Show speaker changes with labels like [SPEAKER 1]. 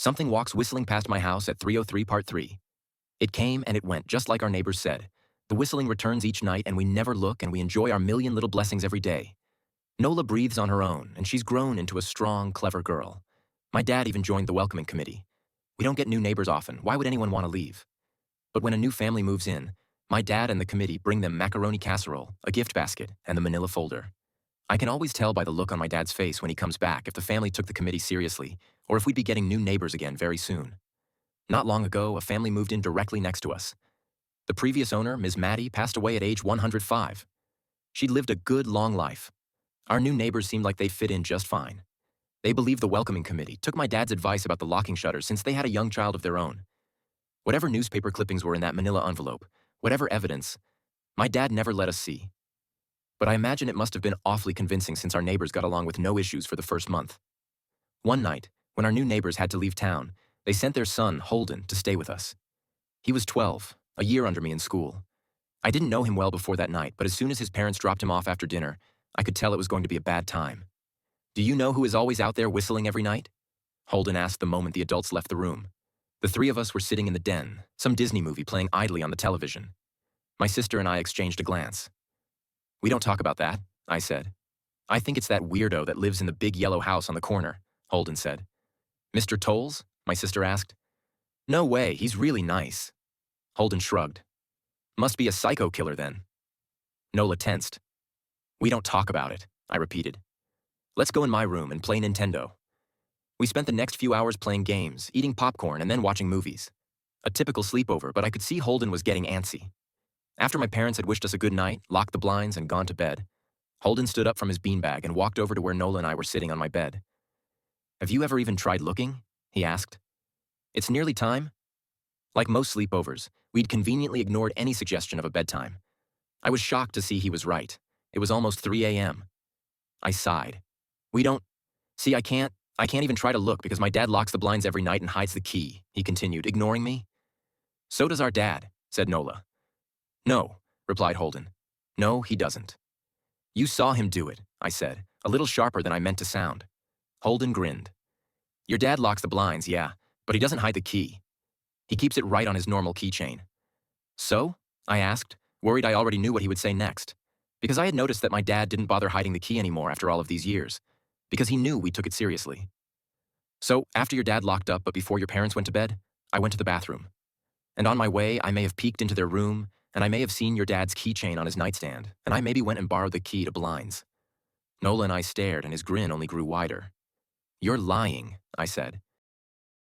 [SPEAKER 1] Something walks whistling past my house at 303 Part 3. It came and it went, just like our neighbors said. The whistling returns each night and we never look and we enjoy our million little blessings every day. Nola breathes on her own and she's grown into a strong, clever girl. My dad even joined the welcoming committee. We don't get new neighbors often. Why would anyone want to leave? But when a new family moves in, my dad and the committee bring them macaroni casserole, a gift basket, and the manila folder. I can always tell by the look on my dad's face when he comes back if the family took the committee seriously or if we'd be getting new neighbors again very soon. Not long ago, a family moved in directly next to us. The previous owner, Ms. Maddie, passed away at age 105. She'd lived a good, long life. Our new neighbors seemed like they fit in just fine. They believed the welcoming committee, took my dad's advice about the locking shutters since they had a young child of their own. Whatever newspaper clippings were in that manila envelope, whatever evidence, my dad never let us see. But I imagine it must have been awfully convincing since our neighbors got along with no issues for the first month. One night, when our new neighbors had to leave town, they sent their son, Holden, to stay with us. He was 12, a year under me in school. I didn't know him well before that night, but as soon as his parents dropped him off after dinner, I could tell it was going to be a bad time. "Do you know who is always out there whistling every night?" Holden asked the moment the adults left the room. The three of us were sitting in the den, some Disney movie playing idly on the television. My sister and I exchanged a glance. "We don't talk about that," I said. "I think it's that weirdo that lives in the big yellow house on the corner," Holden said. "Mr. Tolles?" my sister asked. "No way, he's really nice." Holden shrugged. "Must be a psycho killer then." Nola tensed. "We don't talk about it," I repeated. "Let's go in my room and play Nintendo." We spent the next few hours playing games, eating popcorn, and then watching movies. A typical sleepover, but I could see Holden was getting antsy. After my parents had wished us a good night, locked the blinds, and gone to bed, Holden stood up from his beanbag and walked over to where Nola and I were sitting on my bed. "Have you ever even tried looking?" he asked. "It's nearly time." Like most sleepovers, we'd conveniently ignored any suggestion of a bedtime. I was shocked to see he was right. It was almost 3 a.m. I sighed. "We don't... See, I can't even try to look because my dad locks the blinds every night and hides the key," he continued, ignoring me. "So does our dad," said Nola. "No," replied Holden. "No, he doesn't." "You saw him do it," I said, a little sharper than I meant to sound. Holden grinned. "Your dad locks the blinds, yeah, but he doesn't hide the key. He keeps it right on his normal keychain." "So?" I asked, worried I already knew what he would say next, because I had noticed that my dad didn't bother hiding the key anymore after all of these years, because he knew we took it seriously. "So, after your dad locked up but before your parents went to bed, I went to the bathroom. And on my way, I may have peeked into their room, and I may have seen your dad's keychain on his nightstand, and I maybe went and borrowed the key to blinds." Nola and I stared, and his grin only grew wider. "You're lying," I said.